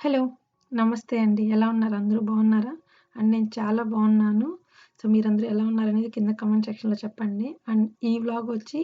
Hello. నమస్తే అండి. ఎలా ఉన్నారు? అందరూ బాగున్నారా? అండ్ నేను చాలా బాగున్నాను. సో, మీరందరూ ఎలా ఉన్నారనేది కింద కామెంట్ సెక్షన్‌లో చెప్పండి. అండ్ ఈ వ్లాగ్ వచ్చి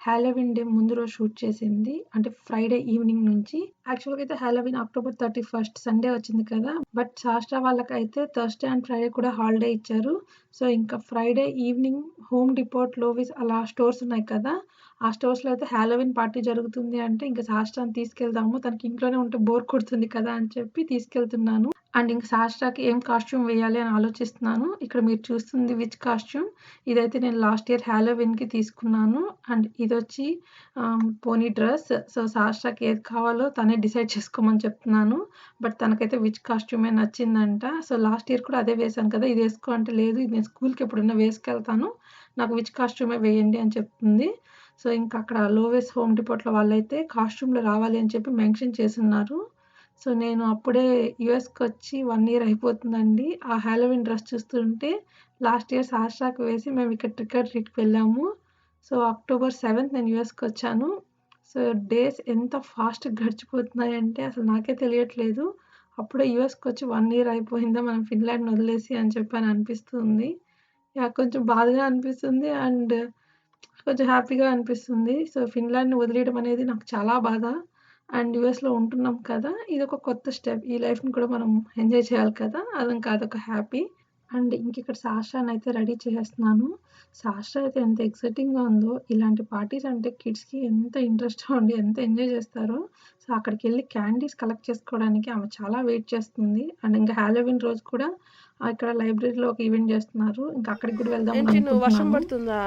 హాలోవీన్ డే ముందు రోజు షూట్ చేసింది. అంటే ఫ్రైడే ఈవినింగ్ నుంచి. యాక్చువల్‌గా అయితే హాలోవీన్ అక్టోబర్ 31 సండే వచ్చింది కదా! బట్ శాస్త్ర వాళ్ళకైతే థర్స్‌డే అండ్ ఫ్రైడే కూడా హాలిడే ఇచ్చారు. సో, ఇంకా ఫ్రైడే ఈవినింగ్ హోమ్ డిపోట్, లోవిస్ అలా స్టోర్స్ ఉన్నాయి కదా! ఆ స్టోర్స్‌లో అయితే హాలోవీన్ పార్టీ జరుగుతుంది అంటే ఇంక సాష్టాని తీసుకెళ్దాము. తనకి ఇంట్లోనే ఉంటే బోర్ కొడుతుంది కదా! అని చెప్పి తీసుకెళ్తున్నాను. అండ్ ఇంక సాష్టాకి ఏం కాస్ట్యూమ్ వేయాలి అని ఆలోచిస్తున్నాను. ఇక్కడ మీరు చూస్తుంది విచ్ కాస్ట్యూమ్. ఇదైతే నేను లాస్ట్ ఇయర్ హాలోవీన్‌కి తీసుకున్నాను. అండ్ ఇదొచ్చి పోనీ డ్రెస్. సో, సాష్టాకి ఏది కావాలో తనే డిసైడ్ చేసుకోమని చెప్తున్నాను. బట్ తనకైతే విచ్ కాస్ట్యూమే నచ్చిందంట. సో, లాస్ట్ ఇయర్ కూడా అదే వేశాను కదా! ఇది ఏసుకో అంటే లేదు, ఇది నేను స్కూల్‌కి ఎప్పుడైనా వేసుకెళ్తాను. నాకు విచ్ కాస్ట్యూమే వేయండి అని చెప్తుంది. సో, ఇంక అక్కడ లోవెస్ హోమ్ డిపోట్‌లో వాళ్ళైతే కాస్ట్యూమ్‌లో రావాలి అని చెప్పి మెన్షన్ చేసున్నారు. సో, నేను అప్పుడే యూఎస్‌కొచ్చి 1 ఇయర్ అయిపోతుందండి. ఆ హాలోవీన్ డ్రెస్ చూస్తుంటే లాస్ట్ ఇయర్ సాష్టాకి వేసి మేము ఇక్కడ ట్రిక్ ఆర్ ట్రీట్‌కి వెళ్ళాము. సో, అక్టోబర్ 7థ్ నేను యూఎస్‌కొచ్చాను. సో, డేస్ ఎంత ఫాస్ట్‌గా గడిచిపోతున్నాయంటే అసలు నాకే తెలియట్లేదు. అప్పుడే యూఎస్‌కొచ్చి 1 ఇయర్ అయిపోయిందా మనం ఫిన్లాండ్‌ని వదిలేసి అని చెప్పి అని అనిపిస్తుంది. యాహ్! కొంచెం బాధగా అనిపిస్తుంది. అండ్ కొంచెం హ్యాపీగా అనిపిస్తుంది. సో, ఫిన్లాండ్‌ని వదిలేయడం అనేది నాకు చాలా బాధ. అండ్ యూఎస్‌లో ఉంటున్నాం కదా! ఇదొక కొత్త స్టెప్. ఈ లైఫ్‌ని కూడా మనం ఎంజాయ్ చేయాలి కదా! అదింకా అదొక హ్యాపీ. అండ్ ఇంకిక్కడ సాషానైతే రెడీ చేసేస్తున్నాను. సాషా అయితే ఎంత ఎక్సైటింగ్‌గా ఉందో. ఇలాంటి పార్టీస్ అంటే కిడ్స్‌కి ఎంత ఇంట్రెస్ట్‌గా ఉండి ఎంత ఎంజాయ్ చేస్తారో. సో, అక్కడికెళ్ళి క్యాండీస్ కలెక్ట్ చేసుకోవడానికి ఆమె చాలా వెయిట్ చేస్తుంది. అండ్ ఇంకా హాలోవీన్ రోజు కూడా ఇక్కడ లైబ్రరీలో ఒక ఈవెంట్ చేస్తున్నారు. ఇంకా అక్కడికి కూడా వెళ్దామని ఏంటి నువ్వు వర్షం అనుకుంటున్నాను. పడుతుందా?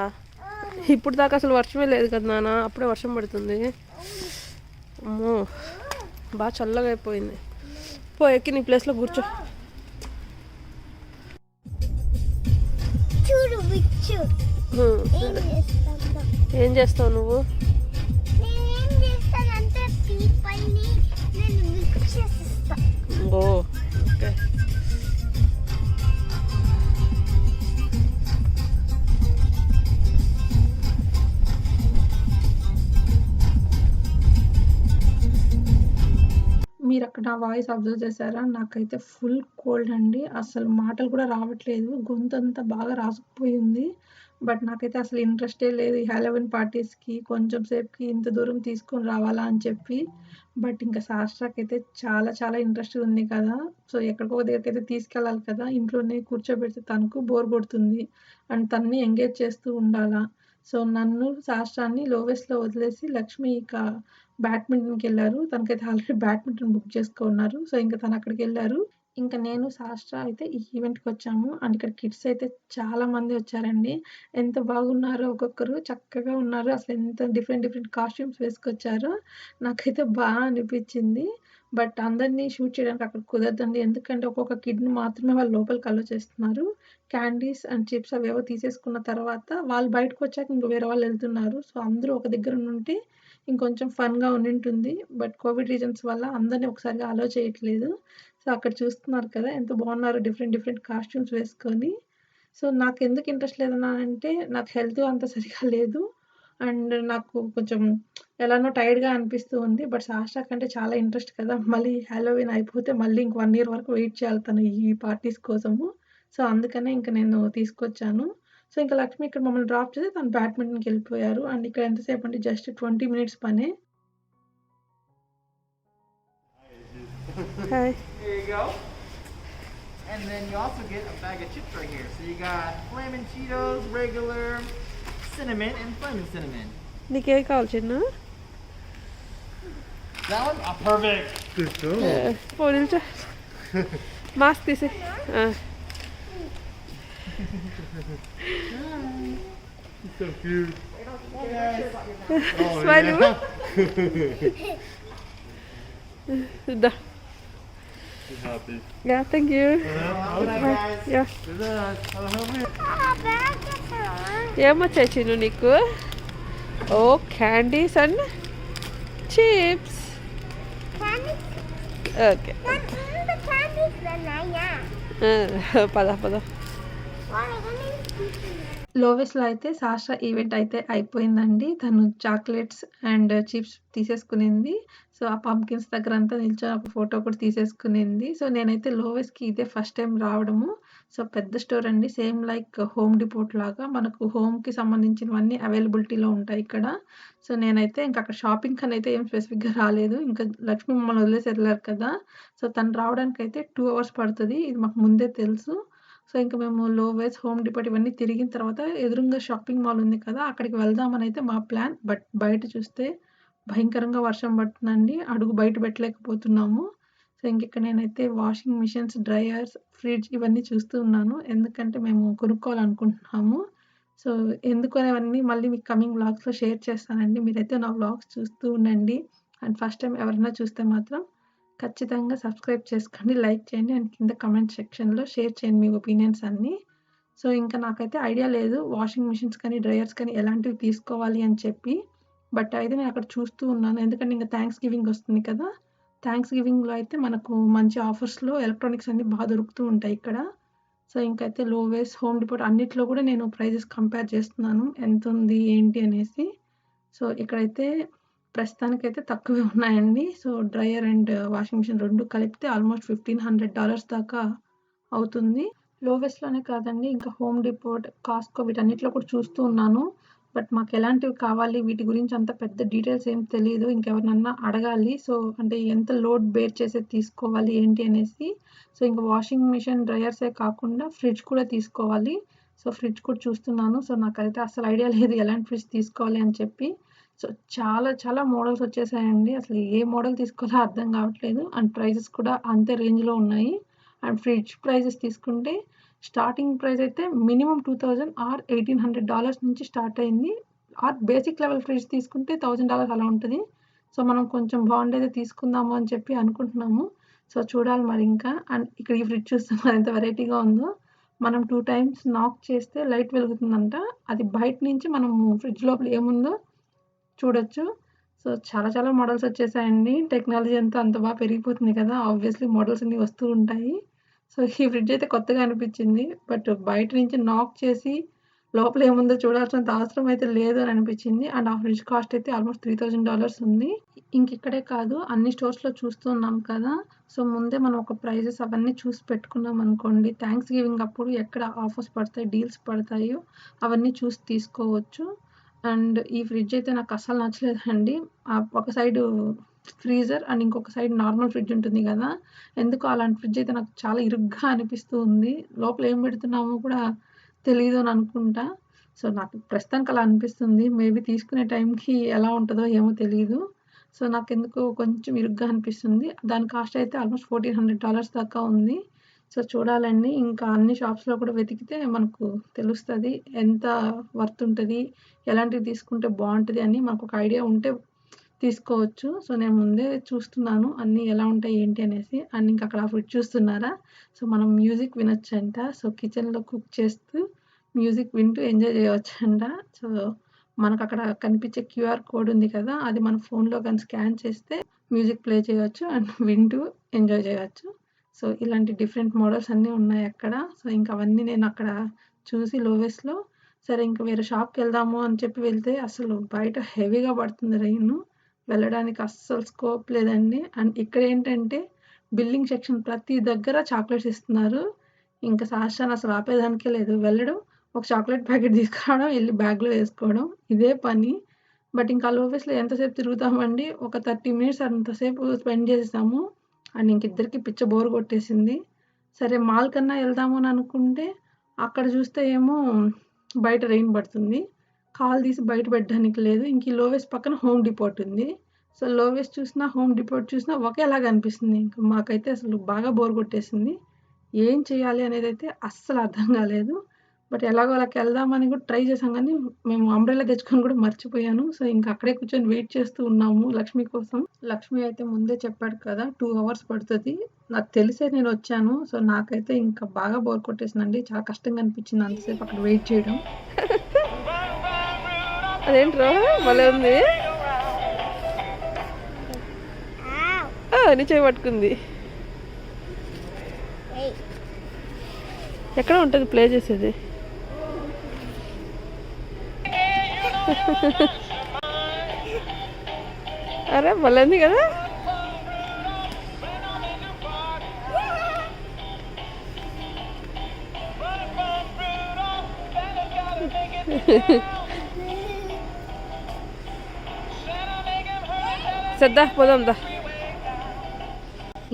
ఇప్పుడు దాకా అసలు వర్షమే లేదు కదా నాన్న, అప్పుడే వర్షం పడుతుంది. అమ్మో, బాగా చల్లగా అయిపోయింది. పో ఎక్కి నీ ప్లేస్లో కూర్చో. చూడు బిచ్చు ఏం చేస్తాను ఏం చేస్తావు నువ్వు? నేనేం చేస్తానంటే పీపల్ని నేను మిక్స్ చేసిస్తా. ఓ ఓకే. మీరక్కడ నా వాయిస్ అబ్జర్వ్ చేశారా? నాకైతే ఫుల్ కోల్డ్ అండి. అసలు మాటలు కూడా రావట్లేదు. గొంతంతా బాగా రాసుకుపోయింది. బట్ నాకైతే అసలు ఇంట్రెస్టే లేదు ఈ హాలోవీన్ పార్టీస్‌కి. కొంచెం సేపుకి ఇంత దూరం తీసుకొని రావాలా అని చెప్పి. బట్ ఇంకా సాష్ట్రాకైతే చాలా చాలా ఇంట్రెస్ట్‌గా ఉంది కదా! సో, ఎక్కడికో ఒక దగ్గరికైతే తీసుకెళ్ళాలి కదా! ఇంట్లోనే కూర్చోబెడితే తనకు బోర్ కొడుతుంది. అండ్ తనని ఎంగేజ్ చేస్తూ ఉండాలా. సో, నన్ను, సాష్ట్రాని లోవెస్‌లో వదిలేసి లక్ష్మి ఇక బ్యాడ్మింటన్‌కెళ్లారు. తనకైతే ఆల్రెడీ బ్యాడ్మింటన్ బుక్ చేసుకున్నారు. సో, ఇంక తనక్కడికెళ్లారు. ఇంక నేను, సాష్ట్ర అయితే ఈ ఈవెంట్‌కొచ్చాము. అండ్ ఇక్కడ కిడ్స్ అయితే చాలా మంది వచ్చారండి. ఎంత బాగున్నారో ఒక్కొక్కరు చక్కగా ఉన్నారు. అసలు ఎంత డిఫరెంట్ డిఫరెంట్ కాస్ట్యూమ్స్ వేసుకొచ్చారో నాకైతే అనిపిచ్చింది. బట్ అందరిని షూట్ చేయడానికి అక్కడ కుదరదండి. ఎందుకంటే ఒక్కొక్క కిడ్‌ని మాత్రమే వాళ్ళు లోపలికి అలో చేస్తున్నారు. క్యాండీస్ అండ్ చిప్స్ అవేవో తీసేసుకున్న తర్వాత వాళ్ళు బయటకొచ్చాక ఇంక వేరే వాళ్ళెళ్తున్నారు. సో, అందరూ ఒక దగ్గర ఉండుంటే ఇంకొంచెం ఫన్‌గా ఉండింటుంది. బట్ కోవిడ్ రీజన్స్ వల్ల అందరిని ఒకసారిగా అలో చేయట్లేదు. సో, అక్కడ చూస్తున్నారు కదా! ఎంత బాగున్నారో డిఫరెంట్ డిఫరెంట్ కాస్ట్యూమ్స్ వేసుకొని. సో, నాకెందుకు ఇంట్రెస్ట్ లేదన్నానంటే నాకు హెల్త్ అంత సరిగ్గా లేదు. అండ్ నాకు కొంచెం ఎలానో టైర్డ్‌గా అనిపిస్తూ ఉంది. బట్ సాష్ట కంటే చాలా ఇంట్రెస్ట్ కదా! మళ్ళీ హాలోవీన్ అయిపోతే మళ్ళీ ఇంక 1 ఇయర్ వరకు వెయిట్ చేయాలి తను ఈ పార్టీస్ కోసము. సో, అందుకనే ఇంక నేను తీసుకొచ్చాను. సో, ఇంక లక్ష్మి ఇక్కడ మమ్మల్ని డ్రాప్ చేసి తను బ్యాడ్మింటన్‌కెళ్ళిపోయారు. అండ్ ఇక్కడ ఎంతసేపంటే జస్ట్ 20 మినిట్స్ పనే. Hi. Here you go. And then you also get a bag of chips right here. So you got Flamin' Cheetos, regular, cinnamon, and Flamin' Cinnamon. నీకేం కావాలి చిన్న? That one? Ah, perfect. Good job. పో నిల్చో. Mask తీసి. So cute. Smile ఇవ్వు. దా. Happy. Yeah thank you. Okay, yeah. Good luck. ఆ bag ఎక్కడ? ఏమొచ్చాయి చిన్ను నీకు? Oh candies and chips. Candies okay. నాకు క్యాండీస్ ఉన్నాయా? పద పద. వాళ్ళని లోవెస్‌లో అయితే సాషా ఈవెంట్ అయితే అయిపోయిందండి. తను చాక్లెట్స్ అండ్ చిప్స్ తీసేసుకునింది. సో, ఆ పంకిన్స్ దగ్గరంతా నిల్చొని ఒక ఫోటో కూడా తీసేసుకునింది. సో, నేనైతే లోవెస్‌కి ఇదే ఫస్ట్ టైమ్ రావడము. సో, పెద్ద స్టోర్ అండి. సేమ్ లైక్ హోమ్ డిపోట్ లాగా మనకు హోమ్‌కి సంబంధించినవన్నీ అవైలబిలిటీలో ఉంటాయి ఇక్కడ. సో, నేనైతే ఇంక అక్కడ షాపింగ్‌కనైతే ఏం స్పెసిఫిక్‌గా రాలేదు. ఇంకా లక్ష్మి మమ్మల్ని వదిలేసి ఎళ్లారు కదా! సో, తను రావడానికైతే 2 అవర్స్ పడతది. ఇది మాకు ముందే తెలుసు. సో, ఇంక మేము లోవెస్, హోమ్ డిపోట్ ఇవన్నీ తిరిగిన తర్వాత ఎదురుంగా షాపింగ్ మాల్ ఉంది కదా! అక్కడికి వెళ్దామనైతే మా ప్లాన్. బట్ బయట చూస్తే భయంకరంగా వర్షం పడుతుందండి. అడుగు బయట పెట్టలేకపోతున్నాము. సో, ఇంకిక్కడ నేనైతే వాషింగ్ మిషన్స్, డ్రైయర్స్, ఫ్రిడ్జ్ ఇవన్నీ చూస్తూ ఉన్నాను. ఎందుకంటే మేము కొనుక్కోవాలనుకుంటున్నాము. సో, ఎందుకనేవన్నీ మళ్ళీ మీకు కమింగ్ వ్లాగ్స్‌లో షేర్ చేస్తానండి. మీరైతే నా వ్లాగ్స్ చూస్తూ ఉండండి. అండ్ ఫస్ట్ టైమ్ ఎవరైనా చూస్తే మాత్రం ఖచ్చితంగా సబ్స్క్రైబ్ చేసుకోండి, లైక్ చేయండి అండ్ కింద కామెంట్ సెక్షన్‌లో షేర్ చేయండి మీ ఒపీనియన్స్ అన్నీ. సో, ఇంకా నాకైతే ఐడియా లేదు వాషింగ్ మిషన్స్ కానీ, డ్రైయర్స్ కానీ ఎలాంటివి తీసుకోవాలి అని చెప్పి. బట్ అయితే నేను అక్కడ చూస్తూ ఉన్నాను. ఎందుకంటే ఇంక థాంక్స్ గివింగ్ వస్తుంది కదా! థాంక్స్ గివింగ్‌లో అయితే మనకు మంచి ఆఫర్స్‌లో ఎలక్ట్రానిక్స్ అన్నీ దొరుకుతూ ఉంటాయి ఇక్కడ. సో, ఇంకైతే లోవెస్, హోమ్ డిపోట్ అన్నిట్లో కూడా నేను ప్రైజెస్ కంపేర్ చేస్తున్నాను. ఎంతుంది, ఏంటి అనేసి. సో, ఇక్కడైతే ప్రస్తుతానికైతే తక్కువే ఉన్నాయండి. So, dryer and washing machine 2 కలిపితే ఆల్మోస్ట్ $1,500 దాకా అవుతుంది. లోవెస్‌లోనే కాదండి, ఇంకా హోమ్ డిపోట్, కాస్ట్‌కో వీటన్నిటిలో కూడా చూస్తూ ఉన్నాను. బట్ మాకెలాంటివి కావాలి, వీటి గురించి అంత పెద్ద డీటెయిల్స్ ఏం తెలీదు. ఇంకెవరినన్నా అడగాలి. సో, అంటే ఎంత లోడ్ బేర్ చేసేది తీసుకోవాలి, ఏంటి అనేసి. సో, ఇంక వాషింగ్ మిషన్, డ్రైయర్సే కాకుండా ఫ్రిడ్జ్ కూడా తీసుకోవాలి. సో, ఫ్రిడ్జ్ కూడా చూస్తున్నాను. సో, నాకైతే అస్సలు ఐడియా లేదు ఎలాంటి ఫ్రిడ్జ్ తీసుకోవాలి అని చెప్పి. సో, చాలా చాలా మోడల్స్ వచ్చేసాయండి. అసలు ఏ మోడల్ తీసుకోవాలో అర్థం కావట్లేదు. అండ్ ప్రైజెస్ కూడా అంతే రేంజ్‌లో ఉన్నాయి. అండ్ ఫ్రిడ్జ్ ప్రైజెస్ తీసుకుంటే స్టార్టింగ్ ప్రైస్ అయితే మినిమమ్ 2000 ఆర్ $1,800 నుంచి స్టార్ట్ అయింది. ఆర్ బేసిక్ లెవెల్ ఫ్రిడ్జ్ తీసుకుంటే $1000 అలా ఉంటది. సో, మనం కొంచెం బాగుండేదే తీసుకుందాము అని చెప్పి అనుకుంటున్నాము. సో, చూడాలి మరి ఇంకా. అండ్ ఇక్కడ ఈ ఫ్రిడ్జ్ చూస్తున్నారు ఎంత వెరైటీగా ఉందో. మనం 2 టైమ్స్ నాక్ చేస్తే లైట్ వెలుగుతుందంట. అది బయట నుంచి మనము ఫ్రిడ్జ్ లోపల ఏముందో చూడొచ్చు. సో, చాలా చాలా మోడల్స్ వచ్చేసాయండి. టెక్నాలజీ అంతా అంత బాగా పెరిగిపోతుంది కదా! ఆబ్వియస్‌లీ మోడల్స్ అన్నీ వస్తూ ఉంటాయి. సో, ఈ ఫ్రిడ్జ్ అయితే కొత్తగా అనిపించింది. బట్ బయట నుంచి నాక్ చేసి లోపల ఏముందో చూడాల్సినంత అవసరం అయితే లేదు అని అనిపించింది. అండ్ ఆ ఫ్రిడ్జ్ కాస్ట్ అయితే ఆల్మోస్ట్ $3,000 ఉంది. ఇంకిక్కడే కాదు, అన్ని స్టోర్స్‌లో చూస్తూ ఉన్నాం కదా! సో, ముందే మనం ఒక ప్రైజెస్ అవన్నీ చూసి పెట్టుకున్నాం అనుకోండి, థాంక్స్ గివింగ్ అప్పుడు ఎక్కడ ఆఫర్స్ పడతాయి, డీల్స్ పడతాయో అవన్నీ చూసి తీసుకోవచ్చు. అండ్ ఈ ఫ్రిడ్జ్ అయితే నాకు అస్సలు నచ్చలేదండి. ఒక సైడు ఫ్రీజర్ అండ్ ఇంకొక సైడ్ నార్మల్ ఫ్రిడ్జ్ ఉంటుంది కదా! ఎందుకో అలాంటి ఫ్రిడ్జ్ అయితే నాకు చాలా ఇరుగ్గా అనిపిస్తూ ఉంది. లోపల ఏం పెడుతున్నామో కూడా తెలీదు అని అనుకుంటా. సో, నాకు ప్రస్తుతానికి అలా అనిపిస్తుంది. మేబీ తీసుకునే టైంకి ఎలా ఉంటదో ఏమో తెలీదు. సో, నాకెందుకో కొంచెం ఇరుగ్గా అనిపిస్తుంది. దాని కాస్ట్ అయితే ఆల్మోస్ట్ $1,400 దాకా ఉంది. సో, చూడాలండి. ఇంకా అన్ని షాప్స్‌లో కూడా వెతికితే మనకు తెలుస్తది. ఎంత వర్త్ ఉంటది, ఎలాంటివి తీసుకుంటే బావుంటది అని మనకొక ఐడియా ఉంటే తీసుకోవచ్చు. సో, నేను ముందే చూస్తున్నాను అన్నీ ఎలా ఉంటాయి, ఏంటి అనేసి. అండ్ ఇంక అక్కడ ఆ ఫ్రిడ్జ్ చూస్తున్నారా? సో, మనం మ్యూజిక్ వినొచ్చంట. సో, కిచెన్‌లో కుక్ చేస్తూ మ్యూజిక్ వింటూ ఎంజాయ్ చేయొచ్చంట. సో, మనకక్కడ కనిపించే క్యూఆర్ కోడ్ ఉంది కదా! అది మన ఫోన్‌లో గాని స్కాన్ చేస్తే మ్యూజిక్ ప్లే చేయొచ్చు అండ్ వింటూ ఎంజాయ్ చేయొచ్చు. సో, ఇలాంటి డిఫరెంట్ మోడల్స్ అన్నీ ఉన్నాయక్కడ. సో, ఇంక అవన్నీ నేనక్కడ చూసి లోవెస్‌లో సరే ఇంక వేరే షాప్‌కెళ్దాము అని చెప్పి వెళ్తే అసలు బయట హెవీగా పడుతుంది రెయిను. వెళ్ళడానికి అస్సలు స్కోప్ లేదండి. అండ్ ఇక్కడేంటంటే బిల్లింగ్ సెక్షన్ ప్రతి దగ్గర చాక్లెట్స్ ఇస్తున్నారు. ఇంక సాషాని అసలు ఆపేదానికే లేదు. వెళ్ళడం, ఒక చాక్లెట్ ప్యాకెట్ తీసుకురావడం, ఎళ్లి బ్యాగ్‌లో వేసుకోవడం ఇదే పని. బట్ ఇంకా లోవెస్‌లో ఎంతసేపు తిరుగుతామండి. ఒక 30 మినిట్స్ అంతసేపు స్పెండ్ చేసేసాము. అండ్ ఇంకిద్దరికీ పిచ్చ బోర్ కొట్టేసింది. సరే మాల్ కన్నా వెళ్దాము అని అనుకుంటే అక్కడ చూస్తే ఏమో బయట రెయిన్ పడుతుంది. కాలు తీసి బయట పెట్టడానికి లేదు. ఇంక ఈ లోవెస్ పక్కన హోమ్ డిపోట్ ఉంది. సో, లోవెస్ చూసినా, హోమ్ డిపోట్ చూసినా ఒకేలాగా అనిపిస్తుంది. ఇంక మాకైతే అసలు బాగా బోర్ కొట్టేసింది. ఏం చేయాలి అనేదైతే అస్సలు అర్థం కాలేదు. బట్ ఎలాగో అలాకెళ్దామని కూడా ట్రై చేసాం కానీ, మేము అంబ్రెల్లా తెచ్చుకొని కూడా మర్చిపోయాను. సో, ఇంక అక్కడే కూర్చొని వెయిట్ చేస్తూ ఉన్నాము లక్ష్మి కోసం. లక్ష్మి అయితే ముందే చెప్పాడు కదా! 2 అవర్స్ పడుతది. నాకు తెలిసే నేనొచ్చాను. సో, నాకైతే ఇంకా బాగా బోర్ కొట్టేసిందండి. చాలా కష్టంగా అనిపించింది అంతసేపు అక్కడ వెయిట్ చేయడం. అదేంట్రా భలే ఉంది. నీ చేయి పట్టుకుంది. ఎక్కడ ఉంటుంది ప్లే చేసేది? అరే మళ్ళీ కదా. సర్దా పోదాం దా.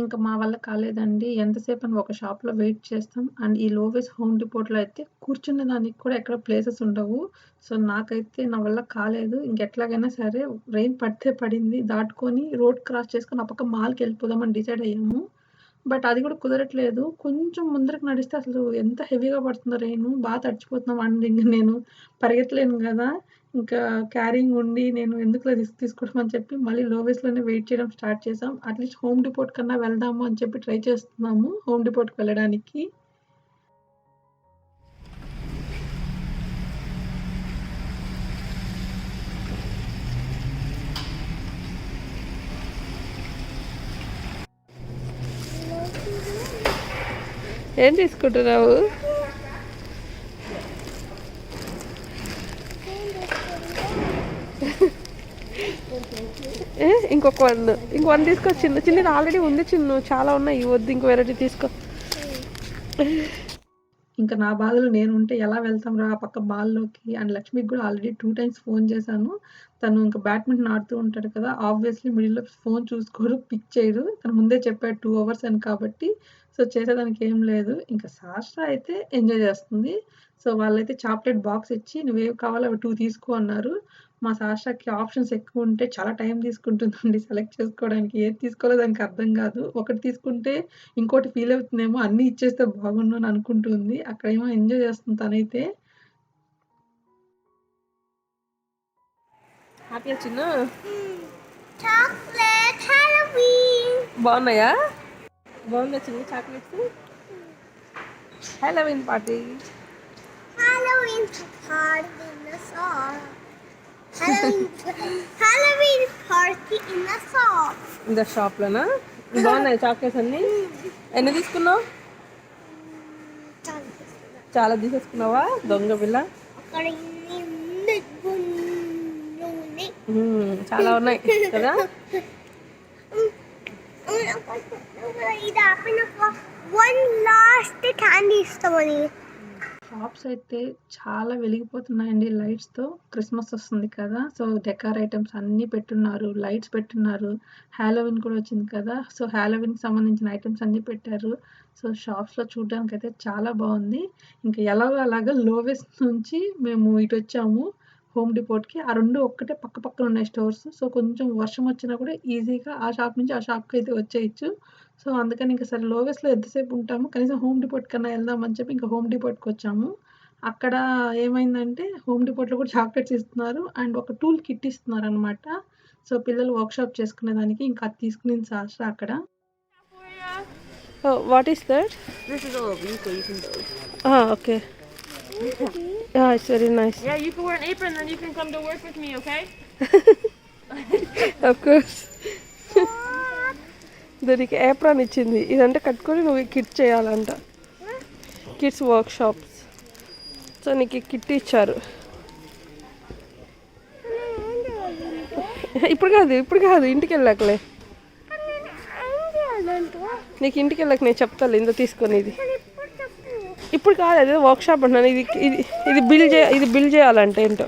ఇంకా మా వల్ల కాలేదండి. ఎంతసేపు అని ఒక షాప్‌లో వెయిట్ చేస్తాం. అండ్ ఈ లోవెస్ హోమ్ డిపోట్‌లో అయితే కూర్చునే దానికి కూడా ఎక్కడ ప్లేసెస్ ఉండవు. సో, నాకైతే నా వల్ల కాలేదు. ఇంకెట్లాగైనా సరే రెయిన్ పడితే పడింది. దాటుకొని రోడ్ క్రాస్ చేసుకొని ఆ పక్క మాల్‌కెళ్ళిపోదామని డిసైడ్ అయ్యాము. బట్ అది కూడా కుదరట్లేదు. కొంచెం ముందరకు నడిస్తే అసలు ఎంత హెవీగా పడుతుందో రెయిను. తడిచిపోతున్నాం. అండ్ ఇంక నేను పరిగెత్తలేను గదా! ఇంకా క్యారింగ్ ఉండి నేను ఎందుకులే రిస్క్ తీసుకోవడం అని చెప్పి మళ్ళీ లోవెస్‌లోనే వెయిట్ చేయడం స్టార్ట్ చేసాం. అట్‌లీస్ట్ హోమ్ డిపోట్ కన్నా వెళ్దాము అని చెప్పి ట్రై చేస్తున్నాము హోమ్ డిపోట్‌కి వెళ్ళడానికి. ఏం తీసుకుంటున్నావు? ఇంకొక వన్ తీసుకో. చిన్నది ఆల్రెడీ ఉంది చిన్ను, చాలా ఉన్నాయి. వద్దు ఇంకో వెరైటీ తీసుకో. ఇంకా నా బాధలో నేనుంటే ఎలా వెళ్తాం రా ఆ పక్క మాల్‌లోకి. అండ్ లక్ష్మికి కూడా ఆల్రెడీ 2 టైమ్స్ ఫోన్ చేశాను. తను ఇంకా బ్యాడ్మింటన్ ఆడుతూ ఉంటాడు కదా! ఆబ్వియస్లీ మిడిల్‌లో ఫోన్ చూసుకోడు, పిక్ చేయడు. తను ముందే చెప్పాడు 2 అవర్స్ అని కాబట్టి. సో, చేసేదానికి ఏం లేదు. ఇంకా సాష్ట్ర అయితే ఎంజాయ్ చేస్తుంది. సో, వాళ్ళైతే చాక్లెట్ బాక్స్ ఇచ్చి "నువ్వేవి కావాలో అవి 2 తీసుకో" అన్నారు. మా సాష్ట్రకి ఆప్షన్స్ ఎక్కువుంటే చాలా టైం తీసుకుంటుందండి సెలెక్ట్ చేసుకోవడానికి. ఏది తీసుకోవాలో దానికి అర్థం కాదు. ఒకటి తీసుకుంటే ఇంకోటి ఫీల్ అవుతుందేమో, అన్నీ ఇచ్చేస్తే బాగుండు అని అనుకుంటుంది. అక్కడేమో ఎంజాయ్ చేస్తుంది తనైతే. హ్యాపీయా చిన్ను? Chocolate Halloween. బాగున్నాయా? బాగుందా చిన్న chocolates? Halloween party. Halloween party in the shop. Halloween party in the shop. இந்த షాప్లోనా? బాగున్నాయి చాక్లెట్స్ అన్నీ. ఎన్ని తీసుకున్నావు? చాలా తీసేసుకున్నావా దొంగ పిల్ల? అక్కడ ఇన్ని ఉన్నాయి. చాలా ఉన్నాయి కదా. ఇది ఆపిన వన్ లాస్ట్ క్యాండీ ఇస్తామని. షాప్స్ అయితే చాలా వెలిగిపోతున్నాయండి లైట్స్‌తో. క్రిస్మస్ వస్తుంది కదా! సో, డెకార్ ఐటెమ్స్ అన్నీ పెట్టున్నారు. లైట్స్ పెట్టున్నారు. హాలోవీన్ కూడా వచ్చింది కదా! సో, హాలోవీన్‌కి సంబంధించిన ఐటెమ్స్ అన్నీ పెట్టారు. సో, షాప్స్‌లో చూడడానికైతే చాలా బాగుంది. ఇంకా ఎలాగో అలాగా లోవెస్ నుంచి మేము ఇటొచ్చాము హోమ్ డిపోట్‌కి. ఆ 2 ఒక్కటే పక్క పక్కన ఉన్నాయి స్టోర్స్. సో, కొంచెం వర్షం వచ్చినా కూడా ఈజీగా ఆ షాప్ నుంచి ఆ షాప్‌కైతే వచ్చేయొచ్చు. సో, అందుకని ఇంక సరే లోవెస్‌లో ఎంతసేపు ఉంటాము, కనీసం హోమ్ డిపోట్ కన్నా వెళ్దాం అని చెప్పి ఇంక హోమ్ డిపోట్‌కొచ్చాము. అక్కడ ఏమైందంటే హోమ్ డిపోట్‌లో కూడా చాక్లెట్స్ ఇస్తున్నారు. అండ్ ఒక టూల్ కిట్ ఇస్తున్నారనమాట. సో, పిల్లలు వర్క్‌షాప్ చేసుకునేదానికి ఇంకా అది తీసుకునింది సాష్ట్ర అక్కడ. What is that? This is a little vehicle you can build. Okay. It's very nice. Yeah, you can wear an apron, then you can come to work with me, okay? Of course. దానికి apron ఇచ్చింది. ఇదంటే కట్టుకొని నువ్వు kit చేయాలంట. Kids work shops. So నీకు kit ఇచ్చారు. ఇప్పుడు కాదు ఇంటికి వెళ్ళాకలే. నీకు ఇంటికి వెళ్ళాక నేను చెప్తాను ఇంత తీసుకొని. ఇది ఇప్పుడు కాదు, అదే వర్క్ షాప్ అంటున్నాను. ఇది బిల్ చేయాలంటే ఏంటో.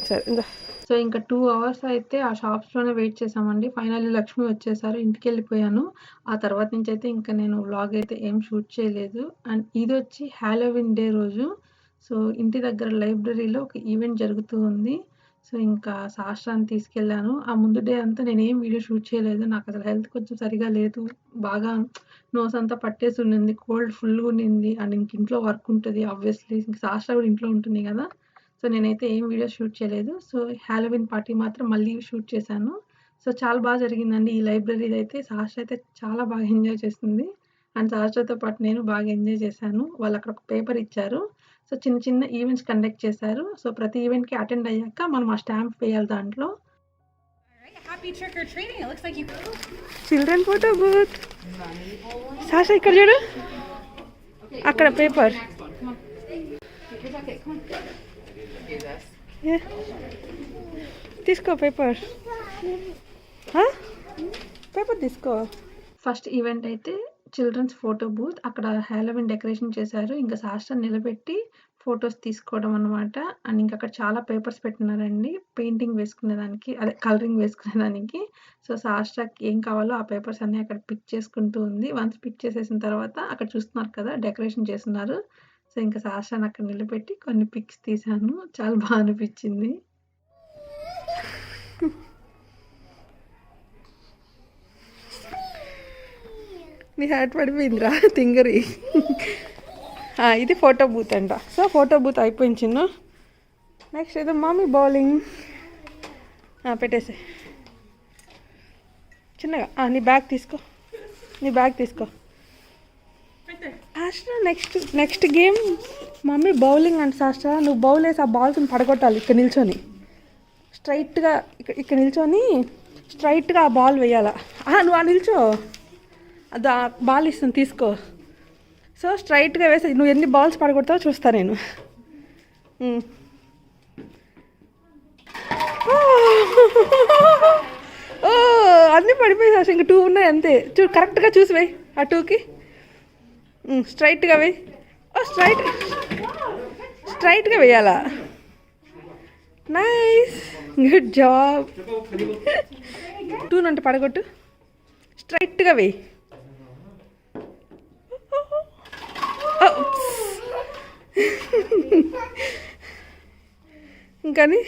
సరే ఇందా. సో, ఇంకా 2 అవర్స్ అయితే ఆ షాప్స్‌లోనే వెయిట్ చేశామండి. ఫైనల్లీ లక్ష్మి వచ్చేసారు. ఇంటికెళ్ళిపోయాను. ఆ తర్వాత నుంచి అయితే ఇంకా నేను వ్లాగ్ అయితే ఏం షూట్ చేయలేదు. అండ్ ఇదొచ్చి హాలోవీన్ డే రోజు. సో, ఇంటి దగ్గర లైబ్రరీలో ఒక ఈవెంట్ జరుగుతూ ఉంది. సో, ఇంకా సాష్ట్రాన్ని తీసుకెళ్ళాను. ఆ ముందు డే అంతా నేనేం వీడియో షూట్ చేయలేదు. నాకసలు హెల్త్ కొంచెం సరిగా లేదు. బాగా నోస్ అంతా పట్టేసి ఉండింది. కోల్డ్ ఫుల్‌గా ఉండింది. అండ్ ఇంక ఇంట్లో వర్క్ ఉంటది ఆబ్వియస్లీ. ఇంక సాష్ట్ర కూడా ఇంట్లో ఉంటుంది కదా! సో, నేనైతే ఏం వీడియో షూట్ చేయలేదు. సో, హాలోవీన్ పార్టీ మాత్రం మళ్ళీ షూట్ చేశాను. సో, చాలా బాగా జరిగిందండి ఈ లైబ్రరీది అయితే. సాష్ట్ర అయితే చాలా బాగా ఎంజాయ్ చేసింది. అండ్ సాష్ట్రతో పాటు నేను బాగా ఎంజాయ్ చేశాను. వాళ్ళు అక్కడ ఒక పేపర్ ఇచ్చారు. సో, చిన్న చిన్న ఈవెంట్స్ కండక్ట్ చేశారు. సో, ప్రతి ఈవెంట్‌కి అటెండ్ అయ్యాక మనం ఆ స్టాంప్ వేయాలి దాంట్లో. Happy trick or treating. It looks like you. Children photo booth. Sasha ఇక్కడ చూడు, అక్కడ paper. Okay, come on. Do this. Yeah. తీసుకో పేపర్ పేపర్ తీసుకో. ఫస్ట్ ఈవెంట్ అయితే చిల్డ్రన్స్ ఫోటో బూత్. అక్కడ హాలోవీన్ డెకరేషన్ చేశారు. ఇంకా సాస్ట్రా నిలబెట్టి ఫొటోస్ తీసుకోవడం అనమాట. అండ్ ఇంకా అక్కడ చాలా పేపర్స్ పెట్టినారండి పెయింటింగ్ వేసుకునేదానికి, అదే కలరింగ్ వేసుకునేదానికి. సో సాస్ట్రాకి ఏం కావాలో ఆ పేపర్స్ అన్నీ అక్కడ పిక్ చేసుకుంటూ ఉంది. వన్స్ పిక్ చేసేసిన తర్వాత అక్కడ చూస్తున్నారు కదా డెకరేషన్ చేస్తున్నారు. సో ఇంకా సాస్ట్రాని అక్కడ నిలబెట్టి కొన్ని పిక్స్ తీశాను. చాలా బాగా అనిపించింది. నీ హ్యాట్ పడిపోయిందిరా తింగరి. ఇది ఫోటో బూత్ అంట. సో ఫోటో బూత్ అయిపోయింది చిన్న. నెక్స్ట్ ఏదో మమ్మీ బౌలింగ్ పెట్టేసే చిన్నగా. నీ బ్యాగ్ తీసుకో, నీ బ్యాగ్ తీసుకో. సాస్ట్రా నెక్స్ట్ గేమ్ మమ్మీ బౌలింగ్ అంట. సాస్ట్రా నువ్వు బౌల్ వేసి ఆ బాల్స్ని పడగొట్టాలి. ఇక్కడ నిల్చొని స్ట్రైట్గా ఇక్కడ నిల్చొని స్ట్రైట్గా ఆ బాల్ వేయాలా. నువ్వు నిల్చో, అది ఆ బాల్ ఇస్తుంది తీసుకో. సో స్ట్రైట్గా వేసి నువ్వు ఎన్ని బాల్స్ పడగొడతావో చూస్తా నేను. అన్నీ పడిపోయి సార్. ఇంక 2 ఉన్నాయి అంతే. కరెక్ట్గా చూసి వేయి ఆ 2కి. స్ట్రైట్గా వేయి. స్ట్రైట్గా వేయాలా. Nice, good job. 2 అంటే పడగొట్టు. స్ట్రైట్గా వేయి. ఇంకాని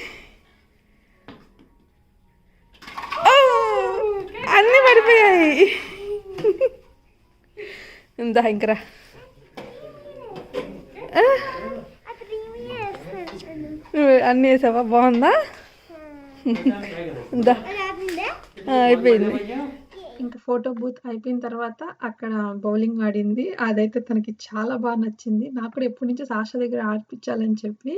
అన్నీ పడిపోయాయి. ఇందా ఇంకరా. అన్నీ వేసావా? బాగుందా? ఇందా అయిపోయింది. ఇంకా ఫోటో బూత్ అయిపోయిన తర్వాత అక్కడ బౌలింగ్ ఆడింది. అదైతే తనకి చాలా బాగా నచ్చింది. నాకు కూడా ఎప్పటి నుంచో సాస్ట్రా దగ్గర ఆడిపించాలని చెప్పి,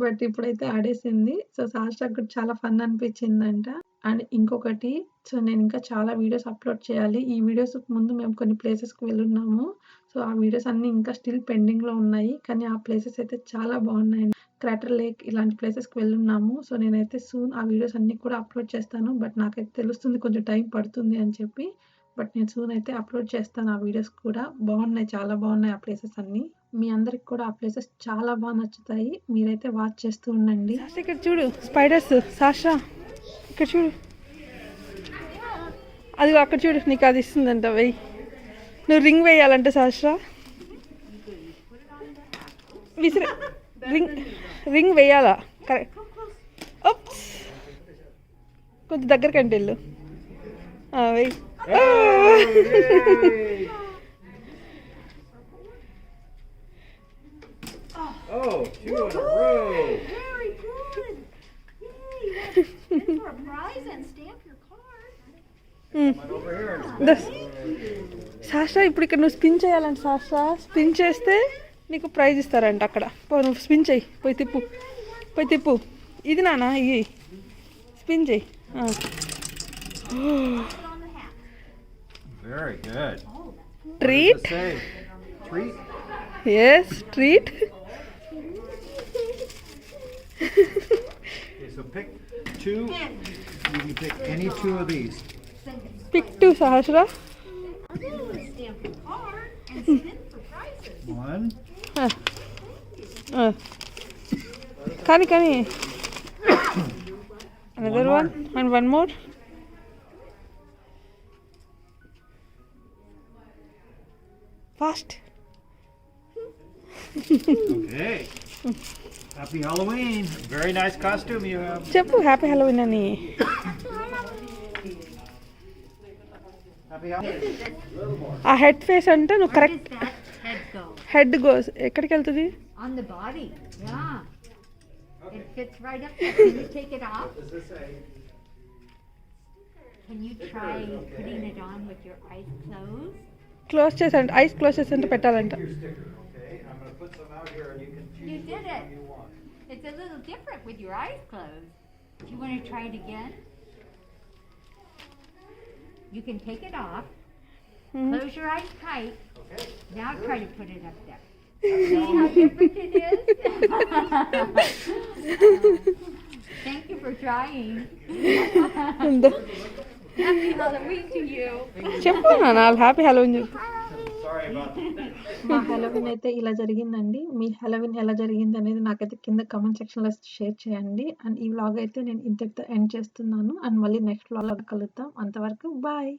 బట్ ఇప్పుడైతే ఆడేసింది. సో సాస్ట్రాకి కూడా చాలా ఫన్ అనిపించిందంట. అండ్ ఇంకొకటి, సో నేను ఇంకా చాలా వీడియోస్ అప్లోడ్ చేయాలి. ఈ వీడియోస్ ముందు మేము కొన్ని ప్లేసెస్కి వెళ్ళున్నాము. సో ఆ వీడియోస్ అన్నీ ఇంకా స్టిల్ పెండింగ్లో ఉన్నాయి. కానీ ఆ ప్లేసెస్ అయితే చాలా బాగున్నాయి. క్రాటర్ లేక్ ఇలాంటి ప్లేసెస్కి వెళ్ళున్నాము. సో నేనైతే సూన్ ఆ వీడియోస్ అన్నీ కూడా అప్లోడ్ చేస్తాను. బట్ నాకైతే తెలుస్తుంది కొంచెం టైం పడుతుంది అని చెప్పి. బట్ నేను సూన్ అయితే అప్లోడ్ చేస్తాను ఆ వీడియోస్ కూడా. బాగున్నాయి, చాలా బాగున్నాయి ఆ ప్లేసెస్ అన్నీ. మీ అందరికి కూడా ఆ ప్లేసెస్ చాలా బాగా నచ్చుతాయి. మీరైతే వాచ్ చేస్తూ ఉండండి. ఇక్కడ చూడు స్పైడర్స్. సాస్ట్రా ఇక్కడ చూడు, అది అక్కడ చూడు, నీకు అది ఇస్తుందంట. వెయ్యి. నువ్వు రింగ్ వేయాలంట సాస్ట్రా. విసిరి రింగ్ వేయాలా. కరెక్ట్. కొంచెం దగ్గరకంటే వెళ్ళు. వెయ్యి. Oh, 2 in a row. Very good. Yay, you win for a prize and stamp your card. Come over here. సాస్ట్రా ఇప్పుడు ఇక్కడ నువ్వు స్పిన్ చేయాలంట. సాస్ట్రా స్పిన్ చేస్తే నీకు ప్రైజ్ ఇస్తారంట అక్కడ. నువ్వు స్పిన్ చెయ్యి. పోయి తిప్పు. ఇది నాన్న, ఇవి స్పిన్ చెయ్యి. Very good. Treat. Treat? Yes, treat. Okay, so pick 2. You can pick any 2 of these. Pick 2 సాస్ట్రా. Stamp your card and spin for prizes. 1. కానీ another one and one more. Fast. Okay. Happy Halloween. Very nice costume you have. చెప్పు happy Halloween అని. Happy Halloween. ఆ head face అంటే నువ్వు correct. Head go head goes ఎక్కడికి వెళ్తుంది? on the body. Yeah. It fits right up there. Can you take it off? Can you try putting it on with your eyes closed? Close చేసంట, eyes close చేసంటే పెట్టాలంట. Okay, I'm going to put some out here and you can choose You did which it. one you want. It's a little different with your eyes closed. Do you want to try it again? You can take it off. Close your eyes tight. Okay. Now try to put it up there. See how different it is? Thank you for trying. Happy Halloween to you. చెప్పు నాన్న happy Halloween చెప్పు. Sorry about that. మా Halloween అయితే ఇలా జరిగిందండి. మీ Halloween ఎలా జరిగింది అనేది నాకైతే కింద కామెంట్ సెక్షన్‌లో షేర్ చేయండి. అండ్ ఈ వ్లాగ్ అయితే నేను ఇంతటితో ఎండ్ చేస్తున్నాను. అండ్ మళ్ళీ నెక్స్ట్ వ్లాగ్‌లో కలుద్దాం. అంతవరకు బాయ్.